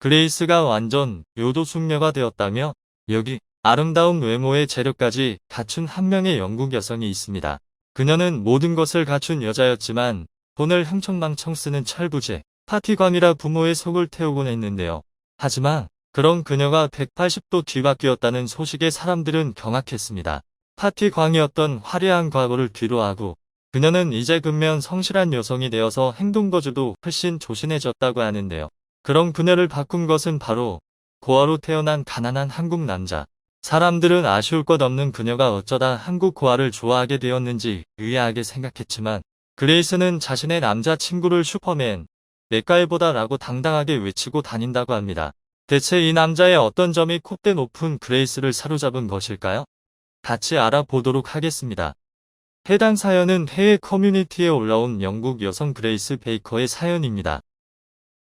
그레이스가 완전 요도숙녀가 되었다며 여기 아름다운 외모의 재력까지 갖춘 한 명의 영국 여성이 있습니다. 그녀는 모든 것을 갖춘 여자였지만 돈을 흥청망청 쓰는 철부지, 파티광이라 부모의 속을 태우곤 했는데요. 하지만 그런 그녀가 180도 뒤바뀌었다는 소식에 사람들은 경악했습니다. 파티광이었던 화려한 과거를 뒤로하고 그녀는 이제 근면 성실한 여성이 되어서 행동거주도 훨씬 조신해졌다고 하는데요. 그런 그녀를 바꾼 것은 바로 고아로 태어난 가난한 한국 남자. 사람들은 아쉬울 것 없는 그녀가 어쩌다 한국 고아를 좋아하게 되었는지 의아하게 생각했지만 그레이스는 자신의 남자친구를 슈퍼맨, 맥가이버다라고 당당하게 외치고 다닌다고 합니다. 대체 이 남자의 어떤 점이 콧대 높은 그레이스를 사로잡은 것일까요? 같이 알아보도록 하겠습니다. 해당 사연은 해외 커뮤니티에 올라온 영국 여성 그레이스 베이커의 사연입니다.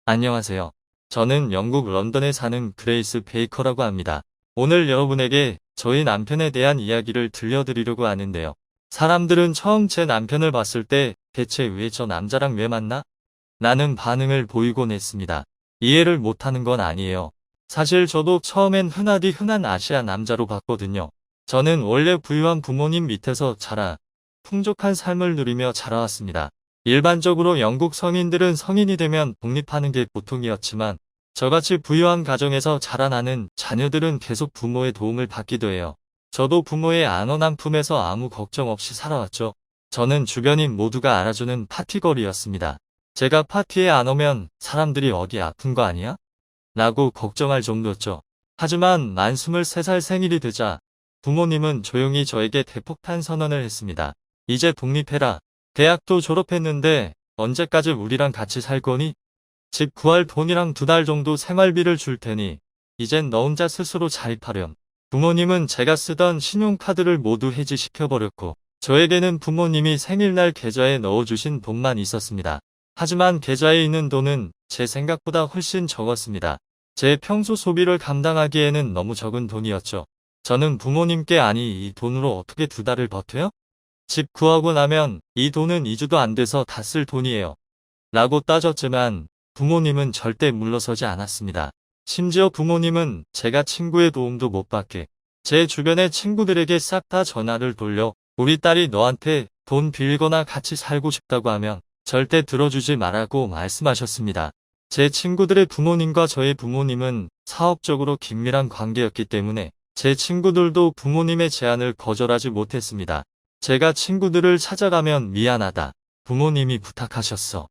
안녕하세요. 저는 영국 런던에 사는 그레이스 베이커라고 합니다. 오늘 여러분에게 저희 남편에 대한 이야기를 들려드리려고 하는데요. 사람들은 처음 제 남편을 봤을 때 대체 왜 저 남자랑 왜 만나? 라는 반응을 보이곤 했습니다. 이해를 못하는 건 아니에요. 사실 저도 처음엔 흔하디 흔한 아시아 남자로 봤거든요. 저는 원래 부유한 부모님 밑에서 자라 풍족한 삶을 누리며 자라왔습니다. 일반적으로 영국 성인들은 성인이 되면 독립하는 게 보통이었지만 저같이 부유한 가정에서 자라나는 자녀들은 계속 부모의 도움을 받기도 해요. 저도 부모의 안온한 품에서 아무 걱정 없이 살아왔죠. 저는 주변인 모두가 알아주는 파티걸이었습니다. 제가 파티에 안 오면 사람들이 어디 아픈 거 아니야? 라고 걱정할 정도였죠. 하지만 만 23살 생일이 되자 부모님은 조용히 저에게 대폭탄 선언을 했습니다. 이제 독립해라. 대학도 졸업했는데 언제까지 우리랑 같이 살 거니? 집 구할 돈이랑 2달 정도 생활비를 줄 테니 이젠 너 혼자 스스로 자립하렴. 부모님은 제가 쓰던 신용카드를 모두 해지시켜버렸고 저에게는 부모님이 생일날 계좌에 넣어주신 돈만 있었습니다. 하지만 계좌에 있는 돈은 제 생각보다 훨씬 적었습니다. 제 평소 소비를 감당하기에는 너무 적은 돈이었죠. 저는 부모님께 아니 이 돈으로 어떻게 2달을 버텨요? 집 구하고 나면 이 돈은 2주도 안 돼서 다 쓸 돈이에요. 라고 따졌지만 부모님은 절대 물러서지 않았습니다. 심지어 부모님은 제가 친구의 도움도 못 받게 제 주변의 친구들에게 싹 다 전화를 돌려 우리 딸이 너한테 돈 빌거나 같이 살고 싶다고 하면 절대 들어주지 말라고 말씀하셨습니다. 제 친구들의 부모님과 저의 부모님은 사업적으로 긴밀한 관계였기 때문에 제 친구들도 부모님의 제안을 거절하지 못했습니다. 제가 친구들을 찾아가면 미안하다. 부모님이 부탁하셨어.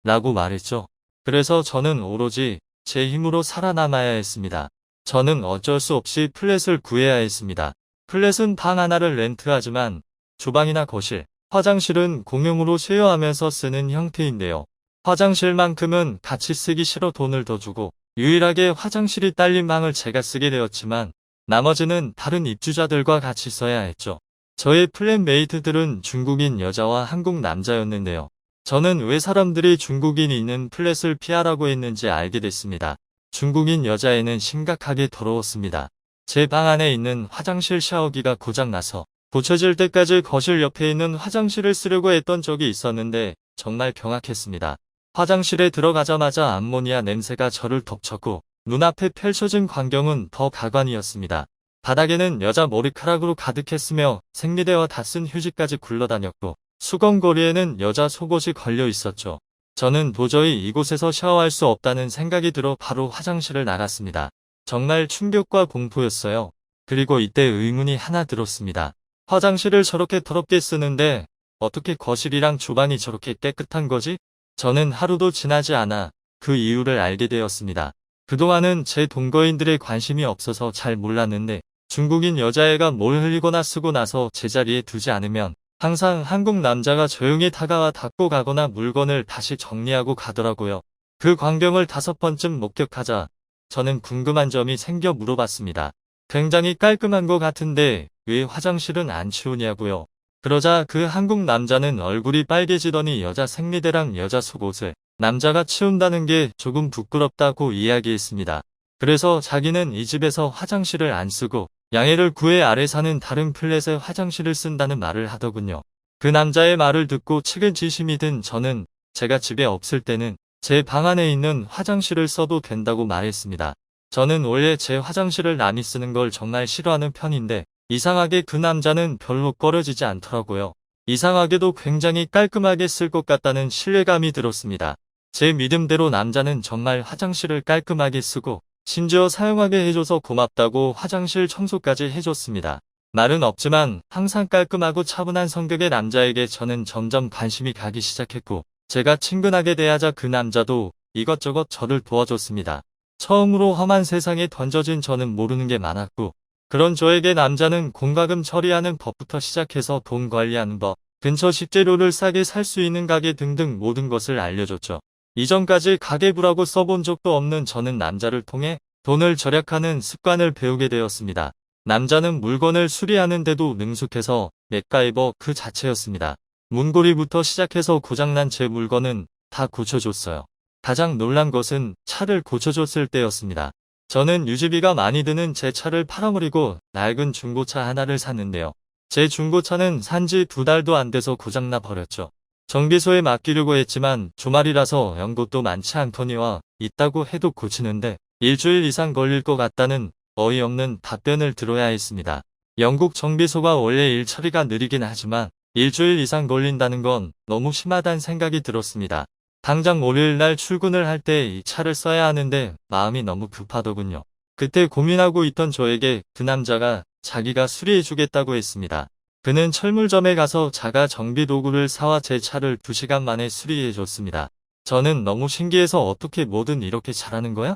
라고 말했죠. 그래서 저는 오로지 제 힘으로 살아남아야 했습니다. 저는 어쩔 수 없이 플랫을 구해야 했습니다. 플랫은 방 하나를 렌트하지만 주방이나 거실, 화장실은 공용으로 쉐어하면서 쓰는 형태인데요. 화장실만큼은 같이 쓰기 싫어 돈을 더 주고 유일하게 화장실이 딸린 방을 제가 쓰게 되었지만 나머지는 다른 입주자들과 같이 써야 했죠. 저의 플랫메이트들은 중국인 여자와 한국 남자였는데요. 저는 왜 사람들이 중국인이 있는 플랫을 피하라고 했는지 알게 됐습니다. 중국인 여자애는 심각하게 더러웠습니다. 제 방 안에 있는 화장실 샤워기가 고장나서 고쳐질 때까지 거실 옆에 있는 화장실을 쓰려고 했던 적이 있었는데 정말 경악했습니다. 화장실에 들어가자마자 암모니아 냄새가 저를 덮쳤고 눈앞에 펼쳐진 광경은 더 가관이었습니다. 바닥에는 여자 머리카락으로 가득했으며 생리대와 다 쓴 휴지까지 굴러다녔고 수건거리에는 여자 속옷이 걸려 있었죠. 저는 도저히 이곳에서 샤워할 수 없다는 생각이 들어 바로 화장실을 나갔습니다. 정말 충격과 공포였어요. 그리고 이때 의문이 하나 들었습니다. 화장실을 저렇게 더럽게 쓰는데 어떻게 거실이랑 주방이 저렇게 깨끗한 거지? 저는 하루도 지나지 않아 그 이유를 알게 되었습니다. 그동안은 제 동거인들의 관심이 없어서 잘 몰랐는데 중국인 여자애가 뭘 흘리거나 쓰고 나서 제자리에 두지 않으면 항상 한국 남자가 조용히 다가와 닦고 가거나 물건을 다시 정리하고 가더라고요. 그 광경을 5번쯤 목격하자 저는 궁금한 점이 생겨 물어봤습니다. 굉장히 깔끔한 것 같은데 왜 화장실은 안 치우냐고요. 그러자 그 한국 남자는 얼굴이 빨개지더니 여자 생리대랑 여자 속옷을 남자가 치운다는 게 조금 부끄럽다고 이야기했습니다. 그래서 자기는 이 집에서 화장실을 안 쓰고 양해를 구해 아래 사는 다른 플랫에 화장실을 쓴다는 말을 하더군요. 그 남자의 말을 듣고 측은지심이 든 저는 제가 집에 없을 때는 제 방 안에 있는 화장실을 써도 된다고 말했습니다. 저는 원래 제 화장실을 남이 쓰는 걸 정말 싫어하는 편인데 이상하게 그 남자는 별로 꺼려지지 않더라고요. 이상하게도 굉장히 깔끔하게 쓸 것 같다는 신뢰감이 들었습니다. 제 믿음대로 남자는 정말 화장실을 깔끔하게 쓰고 심지어 사용하게 해줘서 고맙다고 화장실 청소까지 해줬습니다. 말은 없지만 항상 깔끔하고 차분한 성격의 남자에게 저는 점점 관심이 가기 시작했고 제가 친근하게 대하자 그 남자도 이것저것 저를 도와줬습니다. 처음으로 험한 세상에 던져진 저는 모르는 게 많았고 그런 저에게 남자는 공과금 처리하는 법부터 시작해서 돈 관리하는 법, 근처 식재료를 싸게 살 수 있는 가게 등등 모든 것을 알려줬죠. 이전까지 가계부라고 써본 적도 없는 저는 남자를 통해 돈을 절약하는 습관을 배우게 되었습니다. 남자는 물건을 수리하는데도 능숙해서 맥가이버 그 자체였습니다. 문고리부터 시작해서 고장난 제 물건은 다 고쳐줬어요. 가장 놀란 것은 차를 고쳐줬을 때였습니다. 저는 유지비가 많이 드는 제 차를 팔아버리고 낡은 중고차 하나를 샀는데요. 제 중고차는 산지 2달도 안 돼서 고장나 버렸죠. 정비소에 맡기려고 했지만 주말이라서 연고도 많지 않더니와 있다고 해도 고치는데 일주일 이상 걸릴 것 같다는 어이없는 답변을 들어야 했습니다. 영국 정비소가 원래 일 처리가 느리긴 하지만 일주일 이상 걸린다는 건 너무 심하다는 생각이 들었습니다. 당장 월요일날 출근을 할 때 이 차를 써야 하는데 마음이 너무 급하더군요. 그때 고민하고 있던 저에게 그 남자가 자기가 수리해주겠다고 했습니다. 그는 철물점에 가서 자가 정비 도구를 사와 제 차를 2시간 만에 수리해줬습니다. 저는 너무 신기해서 어떻게 뭐든 이렇게 잘하는 거야?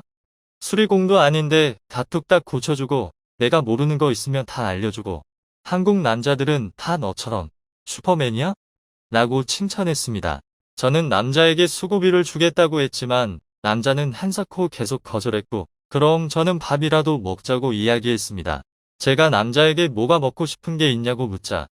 수리공도 아닌데 다 뚝딱 고쳐주고 내가 모르는 거 있으면 다 알려주고 한국 남자들은 다 너처럼 슈퍼맨이야? 라고 칭찬했습니다. 저는 남자에게 수고비를 주겠다고 했지만 남자는 한사코 계속 거절했고 그럼 저는 밥이라도 먹자고 이야기했습니다. 제가 남자에게 뭐가 먹고 싶은 게 있냐고 묻자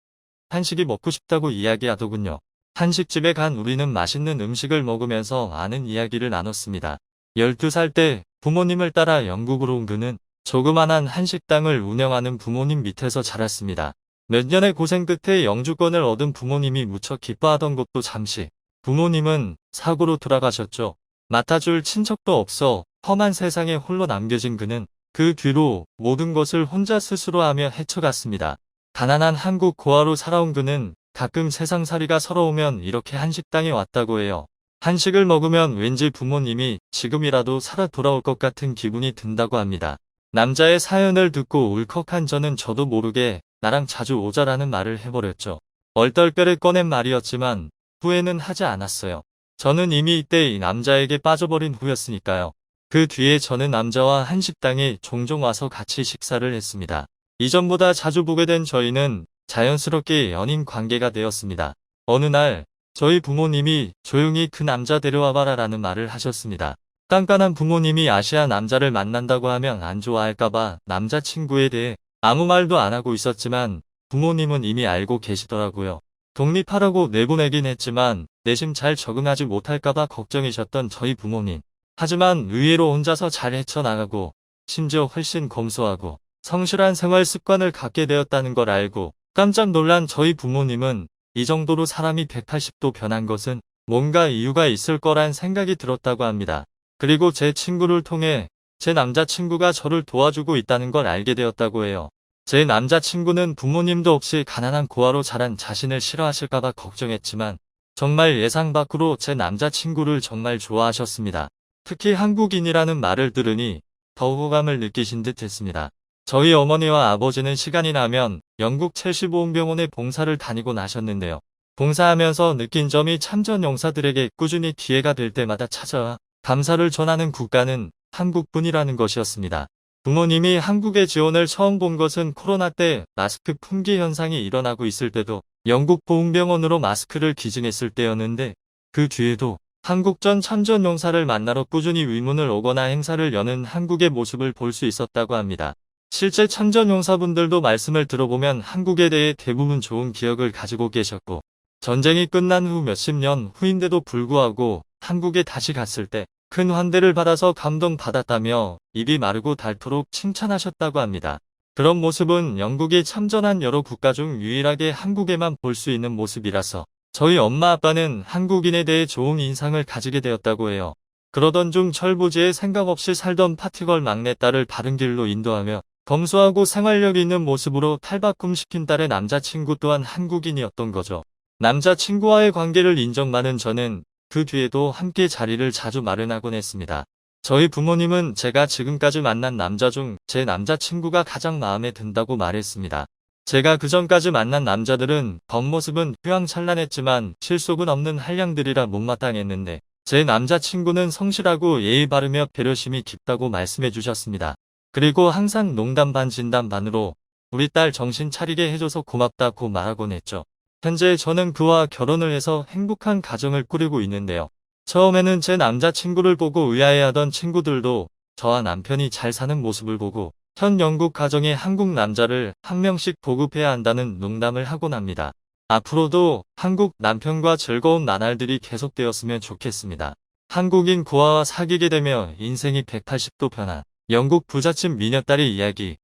한식이 먹고 싶다고 이야기하더군요. 한식집에 간 우리는 맛있는 음식을 먹으면서 아는 이야기를 나눴습니다. 12살 때 부모님을 따라 영국으로 온 그는 조그만한 한식당을 운영하는 부모님 밑에서 자랐습니다. 몇 년의 고생 끝에 영주권을 얻은 부모님이 무척 기뻐하던 것도 잠시 부모님은 사고로 돌아가셨죠. 맡아줄 친척도 없어 험한 세상에 홀로 남겨진 그는 그 뒤로 모든 것을 혼자 스스로 하며 헤쳐갔습니다. 가난한 한국 고아로 살아온 그는 가끔 세상살이가 서러우면 이렇게 한식당에 왔다고 해요. 한식을 먹으면 왠지 부모님이 지금이라도 살아 돌아올 것 같은 기분이 든다고 합니다. 남자의 사연을 듣고 울컥한 저는 저도 모르게 나랑 자주 오자라는 말을 해버렸죠. 얼떨결에 꺼낸 말이었지만 후회는 하지 않았어요. 저는 이미 이때 이 남자에게 빠져버린 후였으니까요. 그 뒤에 저는 남자와 한식당에 종종 와서 같이 식사를 했습니다. 이전보다 자주 보게 된 저희는 자연스럽게 연인 관계가 되었습니다. 어느 날 저희 부모님이 조용히 그 남자 데려와봐라 라는 말을 하셨습니다. 깐깐한 부모님이 아시아 남자를 만난다고 하면 안 좋아할까봐 남자친구에 대해 아무 말도 안 하고 있었지만 부모님은 이미 알고 계시더라고요. 독립하라고 내보내긴 했지만 내심 잘 적응하지 못할까봐 걱정이셨던 저희 부모님. 하지만 의외로 혼자서 잘 헤쳐나가고 심지어 훨씬 검소하고 성실한 생활 습관을 갖게 되었다는 걸 알고 깜짝 놀란 저희 부모님은 이 정도로 사람이 180도 변한 것은 뭔가 이유가 있을 거란 생각이 들었다고 합니다. 그리고 제 친구를 통해 제 남자친구가 저를 도와주고 있다는 걸 알게 되었다고 해요. 제 남자친구는 부모님도 없이 가난한 고아로 자란 자신을 싫어하실까봐 걱정했지만 정말 예상 밖으로 제 남자친구를 정말 좋아하셨습니다. 특히 한국인이라는 말을 들으니 더욱 호감을 느끼신 듯 했습니다. 저희 어머니와 아버지는 시간이 나면 영국 첼시 보훈병원에 봉사를 다니고 나셨는데요. 봉사하면서 느낀 점이 참전 용사들에게 꾸준히 기회가 될 때마다 찾아와 감사를 전하는 국가는 한국뿐이라는 것이었습니다. 부모님이 한국의 지원을 처음 본 것은 코로나 때 마스크 품귀 현상이 일어나고 있을 때도 영국 보훈병원으로 마스크를 기증했을 때였는데 그 뒤에도 한국 전 참전 용사를 만나러 꾸준히 위문을 오거나 행사를 여는 한국의 모습을 볼 수 있었다고 합니다. 실제 참전 용사분들도 말씀을 들어보면 한국에 대해 대부분 좋은 기억을 가지고 계셨고 전쟁이 끝난 후 몇십 년 후인데도 불구하고 한국에 다시 갔을 때 큰 환대를 받아서 감동받았다며 입이 마르고 닳도록 칭찬하셨다고 합니다. 그런 모습은 영국이 참전한 여러 국가 중 유일하게 한국에만 볼 수 있는 모습이라서 저희 엄마 아빠는 한국인에 대해 좋은 인상을 가지게 되었다고 해요. 그러던 중 철부지에 생각 없이 살던 파티걸 막내딸을 바른 길로 인도하며 검소하고 생활력 있는 모습으로 탈바꿈시킨 딸의 남자친구 또한 한국인이었던 거죠. 남자친구와의 관계를 인정받은 저는 그 뒤에도 함께 자리를 자주 마련하곤 했습니다. 저희 부모님은 제가 지금까지 만난 남자 중 제 남자친구가 가장 마음에 든다고 말했습니다. 제가 그전까지 만난 남자들은 겉모습은 휘황찬란했지만 실속은 없는 한량들이라 못마땅했는데 제 남자친구는 성실하고 예의 바르며 배려심이 깊다고 말씀해 주셨습니다. 그리고 항상 농담 반 진담 반으로 우리 딸 정신 차리게 해줘서 고맙다고 말하곤 했죠. 현재 저는 그와 결혼을 해서 행복한 가정을 꾸리고 있는데요. 처음에는 제 남자친구를 보고 의아해하던 친구들도 저와 남편이 잘 사는 모습을 보고 현 영국 가정에 한국 남자를 한 명씩 보급해야 한다는 농담을 하곤 합니다. 앞으로도 한국 남편과 즐거운 나날들이 계속되었으면 좋겠습니다. 한국인 고아와 사귀게 되며 인생이 180도 변한 영국 부잣집 미녀딸의 이야기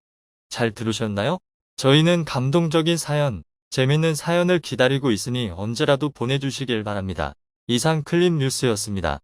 잘 들으셨나요? 저희는 감동적인 사연, 재밌는 사연을 기다리고 있으니 언제라도 보내주시길 바랍니다. 이상 클립 뉴스였습니다.